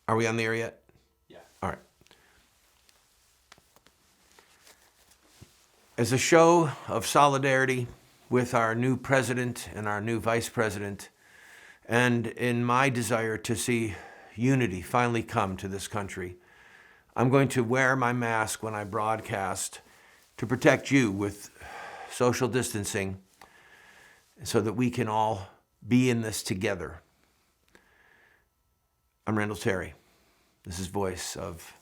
Are we on the air yet? Yeah. All right. As a show of solidarity with our new president and our new vice president, and in my desire to see unity finally come to this country, I'm going to wear my mask when I broadcast to protect you with social distancing so that we can all be in this together. I'm Randall Terry. This is voice of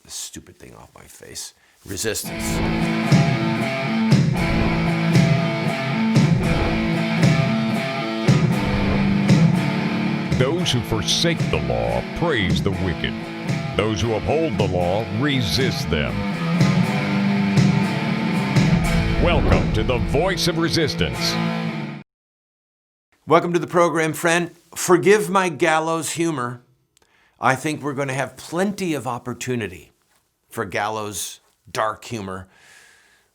this stupid thing off my face. Resistance. Those who forsake the law praise the wicked. Those who uphold the law resist them. Welcome to the Voice of Resistance. Welcome to the program, friend. Forgive my gallows humor. I think we're going to have plenty of opportunity for gallows dark humor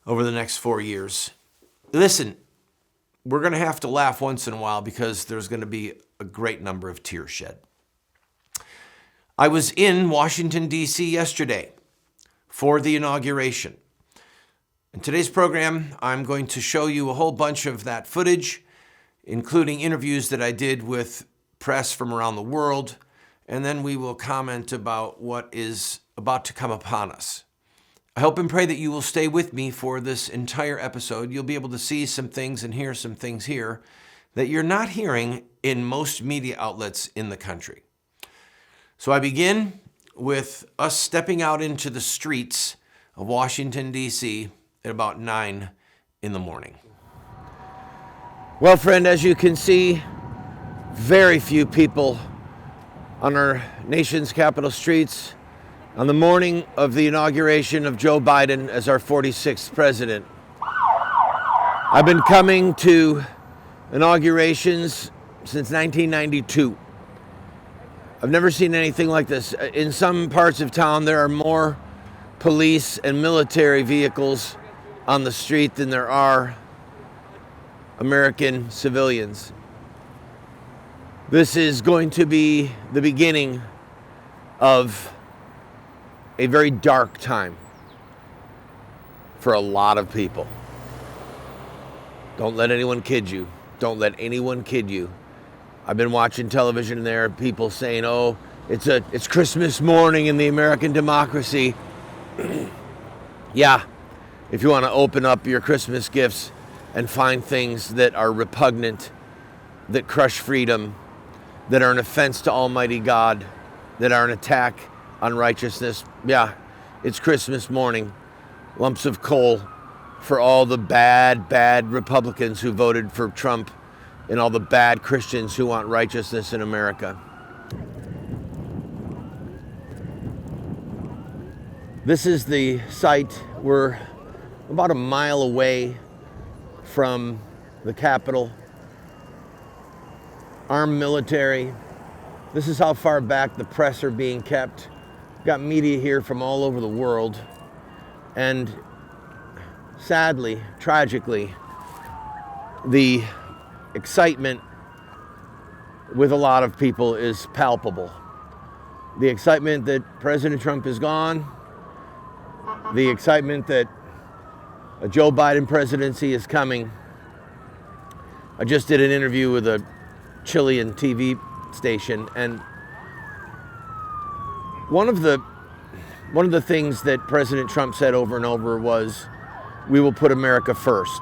over the next 4 years. Listen, we're going to have to laugh once in a while because there's going to be a great number of tears shed. I was in Washington, D.C. yesterday for the inauguration. In today's program, I'm going to show you a whole bunch of that footage, including interviews that I did with press from around the world, and then we will comment about what is about to come upon us. I hope and pray that you will stay with me for this entire episode. You'll be able to see some things and hear some things here that you're not hearing in most media outlets in the country. So I begin with us stepping out into the streets of Washington, D.C. at about 9 in the morning. Well, friend, as you can see, very few people on our nation's capital streets on the morning of the inauguration of Joe Biden as our 46th president. I've been coming to inaugurations since 1992. I've never seen anything like this. In some parts of town, there are more police and military vehicles on the street than there are American civilians. This is going to be the beginning of a very dark time for a lot of people. Don't let anyone kid you. Don't let anyone kid you. I've been watching television and there are people saying, oh, it's Christmas morning in the American democracy. Yeah, if you want to open up your Christmas gifts and find things that are repugnant, that crush freedom, that are an offense to Almighty God, that are an attack on righteousness. Yeah, it's Christmas morning. Lumps of coal for all the bad Republicans who voted for Trump and all the bad Christians who want righteousness in America. This is the site. We're about a mile away from the Capitol. Armed military. This is how far back the press are being kept. Got media here from all over the world. And sadly, tragically, the excitement with a lot of people is palpable. The excitement that President Trump is gone, the excitement that a Joe Biden presidency is coming. I just did an interview with a Chilean TV station, and one of the things that President Trump said over and over was, we will put America first.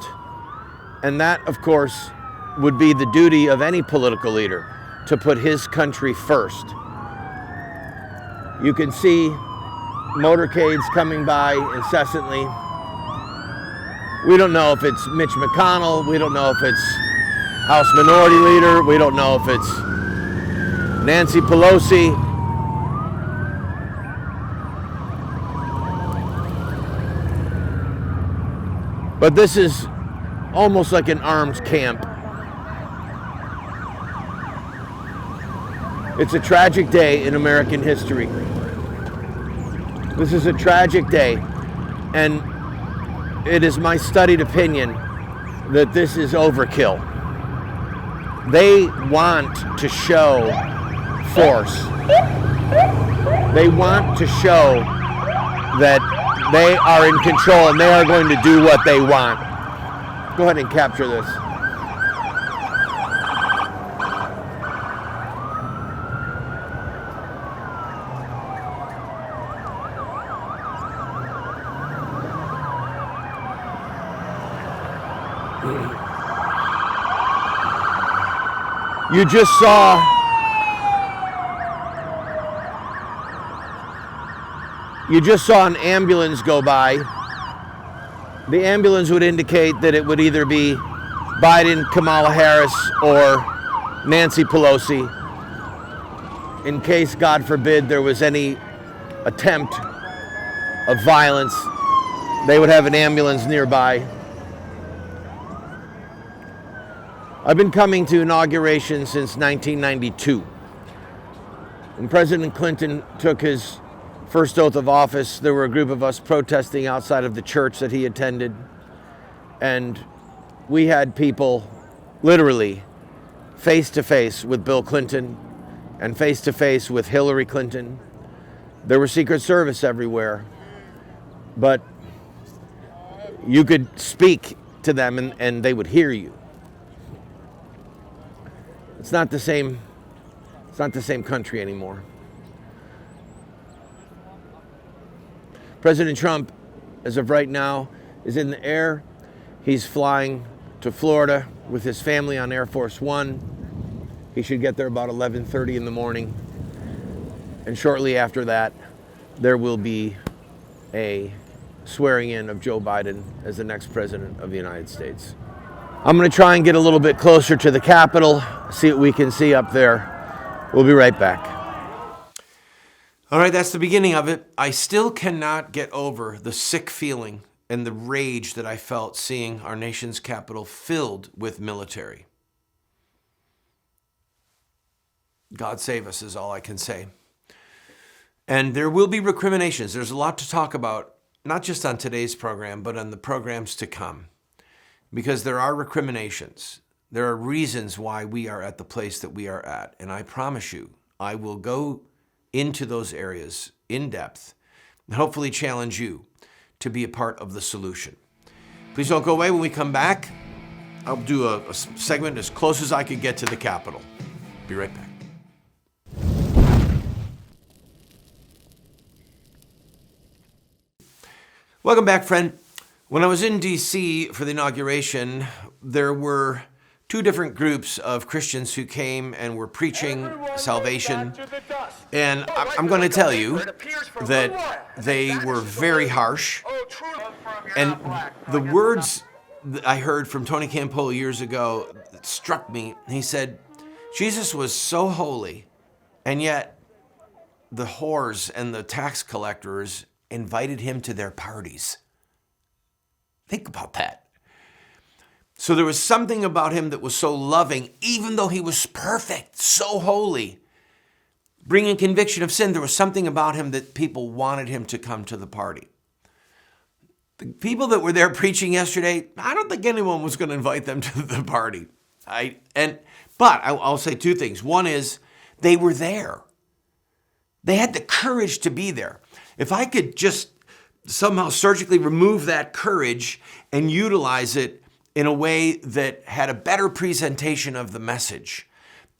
And that, of course, would be the duty of any political leader, to put his country first. You can see motorcades coming by incessantly. We don't know if it's Mitch McConnell. We don't know if it's House Minority Leader. We don't know if it's Nancy Pelosi. But this is almost like an armed camp. It's a tragic day in American history. This is a tragic day, and it is my studied opinion that this is overkill. They want to show force. They want to show that they are in control and they are going to do what they want. Go ahead and capture this. You just saw an ambulance go by. The ambulance would indicate that it would either be Biden, Kamala Harris, or Nancy Pelosi. In case, God forbid, there was any attempt of violence, they would have an ambulance nearby. I've been coming to Inauguration since 1992. When President Clinton took his first oath of office, there were a group of us protesting outside of the church that he attended. And we had people literally face to face with Bill Clinton and face to face with Hillary Clinton. There was Secret Service everywhere. But you could speak to them and they would hear you. It's not the same country anymore. President Trump, as of right now, is in the air. He's flying to Florida with his family on Air Force One. He should get there about 11:30 in the morning. And shortly after that, there will be a swearing in of Joe Biden as the next president of the United States. I'm going to try and get a little bit closer to the Capitol, see what we can see up there. We'll be right back. All right, that's the beginning of it. I still cannot get over the sick feeling and the rage that I felt seeing our nation's capital filled with military. God save us is all I can say. And there will be recriminations. There's a lot to talk about, not just on today's program, but on the programs to come. Because there are recriminations. There are reasons why we are at the place that we are at. And I promise you, I will go into those areas in depth and hopefully challenge you to be a part of the solution. Please don't go away. When we come back, I'll do a segment as close as I could get to the Capitol. Be right back. Welcome back, friend. When I was in D.C. for the inauguration, there were two different groups of Christians who came and were preaching salvation. And I'm going to tell you that they were very harsh. And the words that I heard from Tony Campolo years ago struck me. He said, Jesus was so holy, and yet the whores and the tax collectors invited him to their parties. Think about that. So there was something about him that was so loving, even though he was perfect, so holy, bringing conviction of sin. There was something about him that people wanted him to come to the party. The people that were there preaching yesterday, I don't think anyone was going to invite them to the party. But I'll say two things. One is they were there. They had the courage to be there. If I could just somehow surgically remove that courage and utilize it in a way that had a better presentation of the message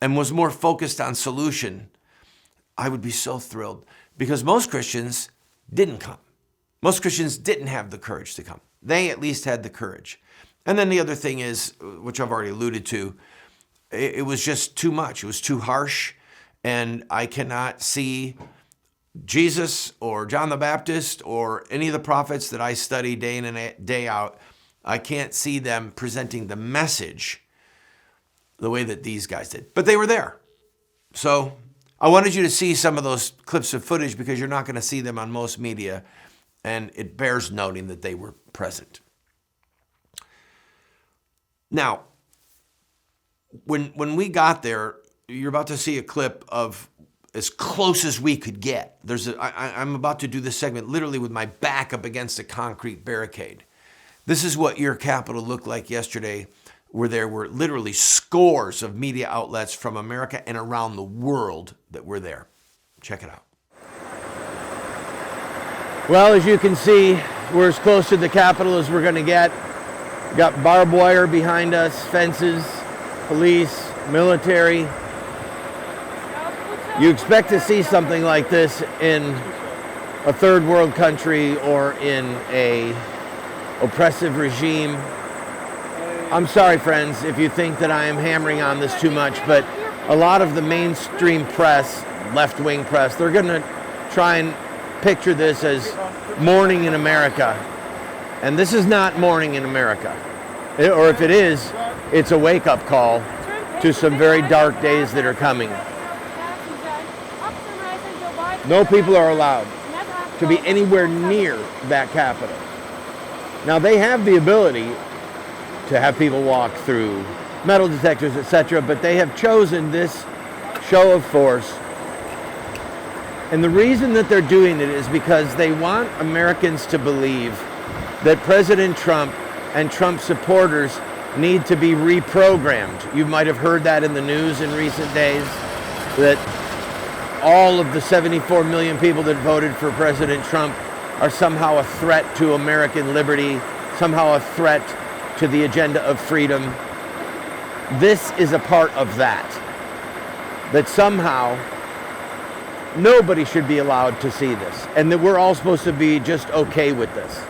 and was more focused on solution, I would be so thrilled, because most Christians didn't come. Most Christians didn't have the courage to come. They at least had the courage. And then the other thing is, which I've already alluded to, it was just too much. It was too harsh, and I cannot see Jesus or John the Baptist or any of the prophets that I study day in and day out. I can't see them presenting the message the way that these guys did. But they were there. So I wanted you to see some of those clips of footage because you're not going to see them on most media, and it bears noting that they were present. Now, when we got there, you're about to see a clip of as close as we could get. I'm about to do this segment literally with my back up against a concrete barricade. This is what your Capitol looked like yesterday there were literally scores of media outlets from America and around the world that were there. Check it out. Well, as you can see, we're as close to the Capitol as we're going to get. We've got barbed wire behind us, fences, police, military. You expect to see something like this in a third world country or in a oppressive regime. I'm sorry, friends, if you think that I am hammering on this too much, but a lot of the mainstream press, left-wing press, they're going to try and picture this as morning in America. And this is not morning in America. Or if it is, it's a wake-up call to some very dark days that are coming. No people are allowed to be anywhere near that Capitol. Now, they have the ability to have people walk through metal detectors, etc., but they have chosen this show of force. And the reason that they're doing it is because they want Americans to believe that President Trump and Trump supporters need to be reprogrammed. You might have heard that in the news in recent days, that all of the 74 million people that voted for President Trump are somehow a threat to American liberty, somehow a threat to the agenda of freedom. This is a part of that. That somehow nobody should be allowed to see this, and that we're all supposed to be just okay with this.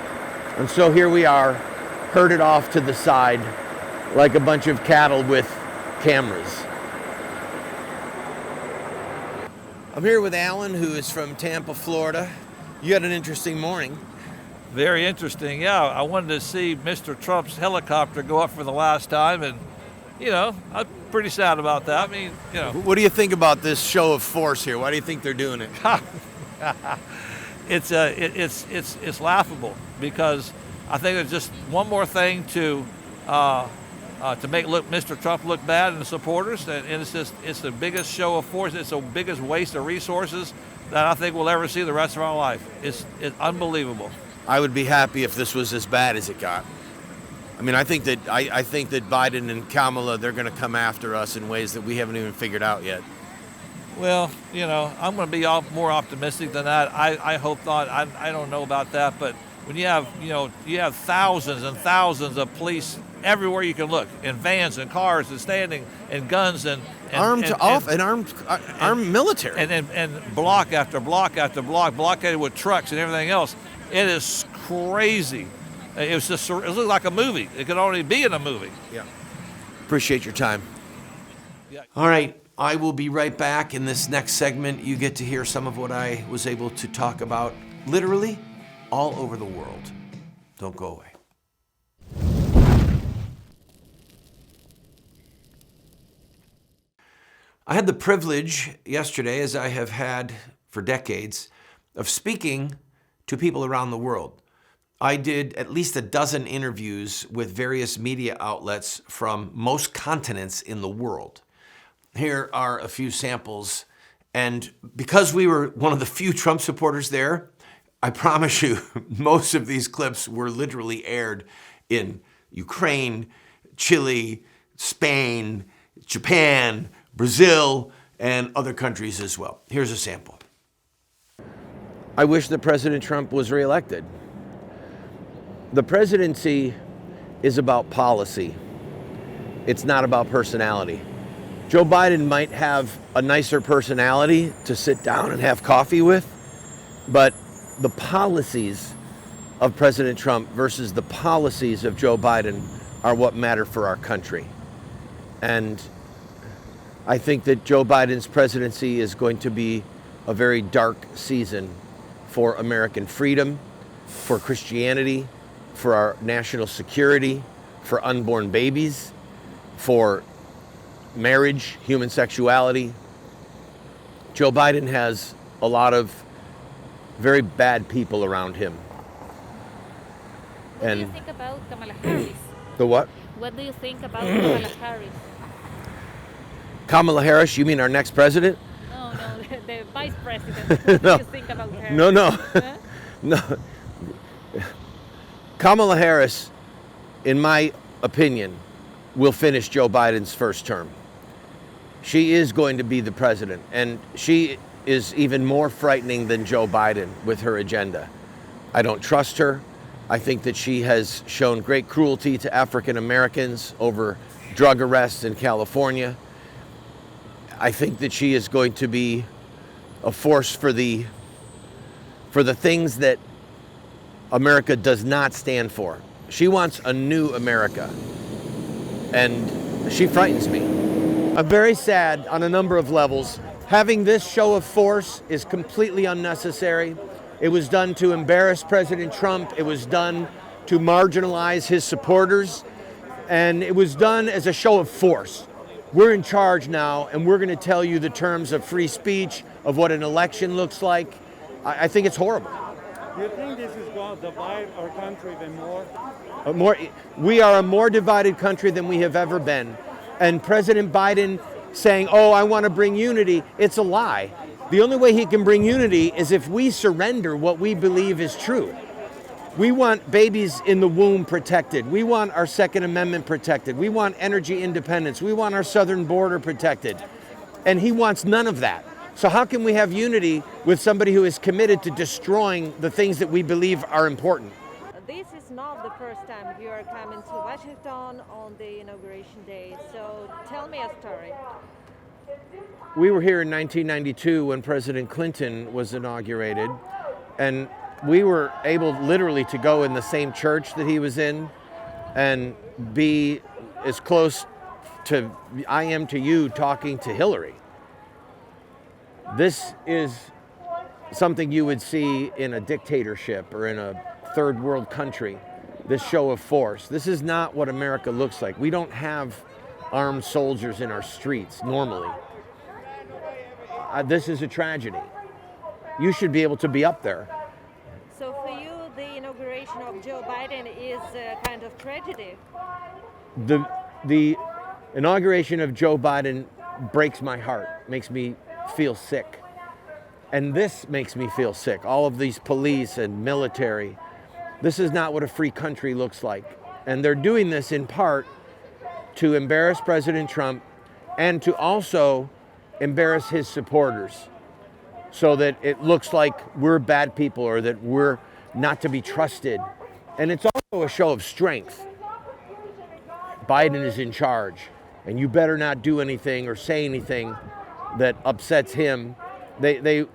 And so here we are, herded off to the side like a bunch of cattle with cameras. I'm here with Alan, who is from Tampa, Florida. You had an interesting morning. Very interesting, yeah. I wanted to see Mr. Trump's helicopter go up for the last time, and, you know, I'm pretty sad about that. I mean, you know. What do you think about this show of force here? Why do you think they're doing it? It's laughable, because I think it's just one more thing to make Mr. Trump look bad and the supporters, and it's the biggest show of force. It's the biggest waste of resources that I think we'll ever see the rest of our life. It's unbelievable. I would be happy if this was as bad as it got. I mean, I think that Biden and Kamala, they're going to come after us in ways that we haven't even figured out yet. Well, you know, I'm going to be more optimistic than that. I hope not. I don't know about that, but when you have thousands and thousands of police everywhere you can look, in vans and cars and standing and guns and armed military and block after block after block, blockaded with trucks and everything else. It is crazy. It looked like a movie. It could only be in a movie. Yeah. Appreciate your time. Yeah. All right, I will be right back. In this next segment, you get to hear some of what I was able to talk about literally all over the world. Don't go away. I had the privilege yesterday, as I have had for decades, of speaking to people around the world. I did at least a dozen interviews with various media outlets from most continents in the world. Here are a few samples. And because we were one of the few Trump supporters there, I promise you, most of these clips were literally aired in Ukraine, Chile, Spain, Japan, Brazil, and other countries as well. Here's a sample. I wish that President Trump was reelected. The presidency is about policy. It's not about personality. Joe Biden might have a nicer personality to sit down and have coffee with, but the policies of President Trump versus the policies of Joe Biden are what matter for our country. And I think that Joe Biden's presidency is going to be a very dark season for American freedom, for Christianity, for our national security, for unborn babies, for marriage, human sexuality. Joe Biden has a lot of very bad people around him. What do you think about Kamala Harris? The what? What do you think about Kamala Harris? Kamala Harris, you mean our next president? No, the vice president. What do you think about her? No. Huh? No. Kamala Harris, in my opinion, will finish Joe Biden's first term. She is going to be the president, and she is even more frightening than Joe Biden with her agenda. I don't trust her. I think that she has shown great cruelty to African Americans over drug arrests in California. I think that she is going to be a force for the things that America does not stand for. She wants a new America, and she frightens me. I'm very sad on a number of levels. Having this show of force is completely unnecessary. It was done to embarrass President Trump. It was done to marginalize his supporters. And it was done as a show of force. We're in charge now, and we're going to tell you the terms of free speech, of what an election looks like. I think it's horrible. Do you think this is going to divide our country even more? We are a more divided country than we have ever been. And President Biden saying, oh, I want to bring unity, it's a lie. The only way he can bring unity is if we surrender what we believe is true. We want babies in the womb protected. We want our Second Amendment protected. We want energy independence. We want our southern border protected. And he wants none of that. So how can we have unity with somebody who is committed to destroying the things that we believe are important? This is not the first time you are coming to Washington on the inauguration day, so tell me a story. We were here in 1992 when President Clinton was inaugurated, and we were able literally to go in the same church that he was in and be as close to I am to you talking to Hillary. This is something you would see in a dictatorship or in a third world country, this show of force. This is not what America looks like. We don't have armed soldiers in our streets normally. This is a tragedy. You should be able to be up there. So for you, the inauguration of Joe Biden is a kind of tragedy? The inauguration of Joe Biden breaks my heart, makes me feel sick. And this makes me feel sick. All of these police and military. This is not what a free country looks like. And they're doing this in part to embarrass President Trump and to also embarrass his supporters so that it looks like we're bad people or that we're not to be trusted. And it's also a show of strength. Biden is in charge, and you better not do anything or say anything that upsets him. They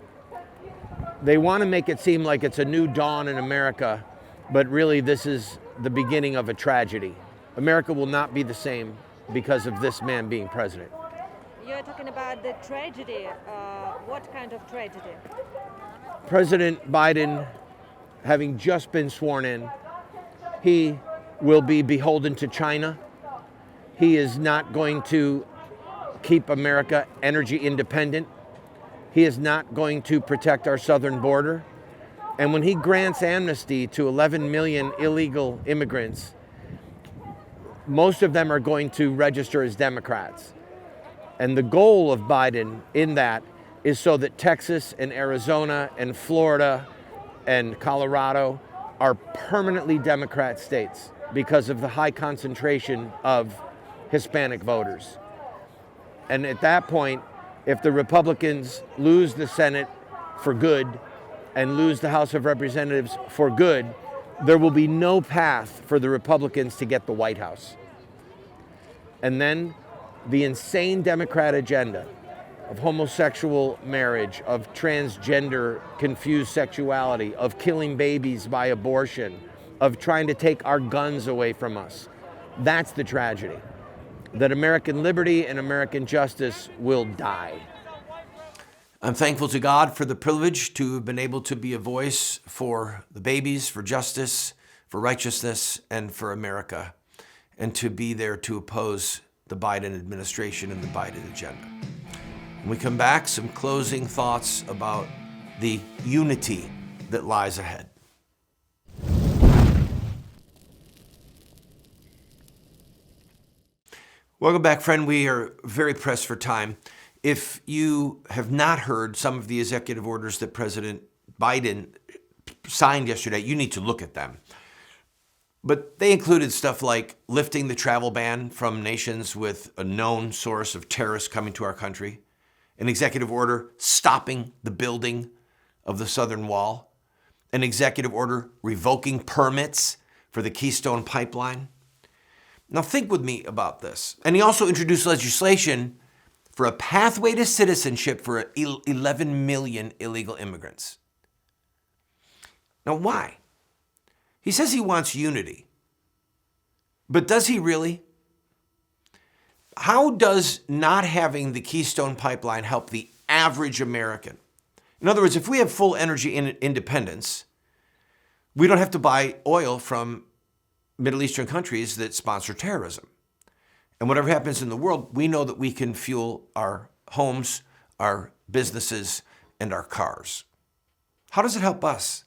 want to make it seem like it's a new dawn in America, but really this is the beginning of a tragedy. America will not be the same because of this man being president. You're talking about the tragedy. What kind of tragedy? President Biden, having just been sworn in, he will be beholden to China. He is not going to keep America energy independent. He is not going to protect our southern border. And when he grants amnesty to 11 million illegal immigrants, most of them are going to register as Democrats. And the goal of Biden in that is so that Texas and Arizona and Florida and Colorado are permanently Democrat states because of the high concentration of Hispanic voters. And at that point, if the Republicans lose the Senate for good and lose the House of Representatives for good, there will be no path for the Republicans to get the White House. And then the insane Democrat agenda of homosexual marriage, of transgender confused sexuality, of killing babies by abortion, of trying to take our guns away from us. That's the tragedy. That American liberty and American justice will die. I'm thankful to God for the privilege to have been able to be a voice for the babies, for justice, for righteousness, and for America, and to be there to oppose the Biden administration and the Biden agenda. When we come back, some closing thoughts about the unity that lies ahead. Welcome back, friend. We are very pressed for time. If you have not heard some of the executive orders that President Biden signed yesterday, you need to look at them. But they included stuff like lifting the travel ban from nations with a known source of terrorists coming to our country, an executive order stopping the building of the southern wall, an executive order revoking permits for the Keystone Pipeline. Now think with me about this. And he also introduced legislation for a pathway to citizenship for 11 million illegal immigrants. Now why? He says he wants unity. But does he really? How does not having the Keystone Pipeline help the average American? In other words, if we have full energy independence, we don't have to buy oil from Middle Eastern countries that sponsor terrorism. And whatever happens in the world, we know that we can fuel our homes, our businesses, and our cars. How does it help us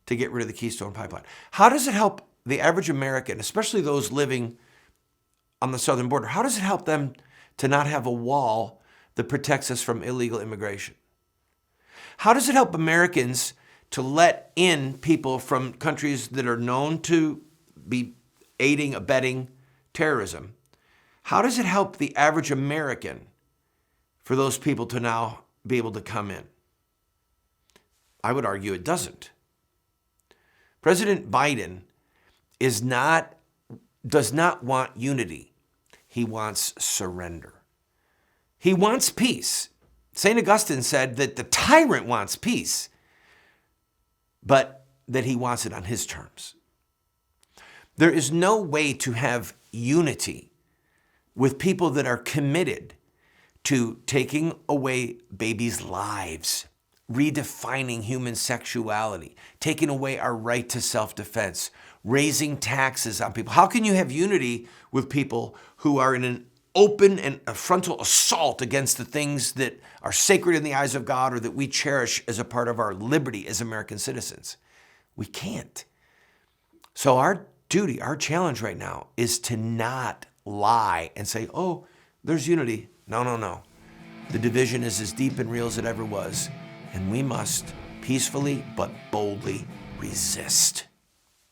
to get rid of the Keystone Pipeline? How does it help the average American, especially those living on the southern border? How does it help them to not have a wall that protects us from illegal immigration? How does it help Americans to let in people from countries that are known to be aiding, abetting terrorism? How does it help the average American for those people to now be able to come in? I would argue it doesn't. President Biden does not want unity. He wants surrender. He wants peace. St. Augustine said that the tyrant wants peace, but that he wants it on his terms. There is no way to have unity with people that are committed to taking away babies' lives, redefining human sexuality, taking away our right to self-defense, raising taxes on people. How can you have unity with people who are in an open and a frontal assault against the things that are sacred in the eyes of God or that we cherish as a part of our liberty as American citizens? We can't. So our duty, our challenge right now is to not lie and say, oh, there's unity. No, no, no. The division is as deep and real as it ever was, and we must peacefully but boldly resist.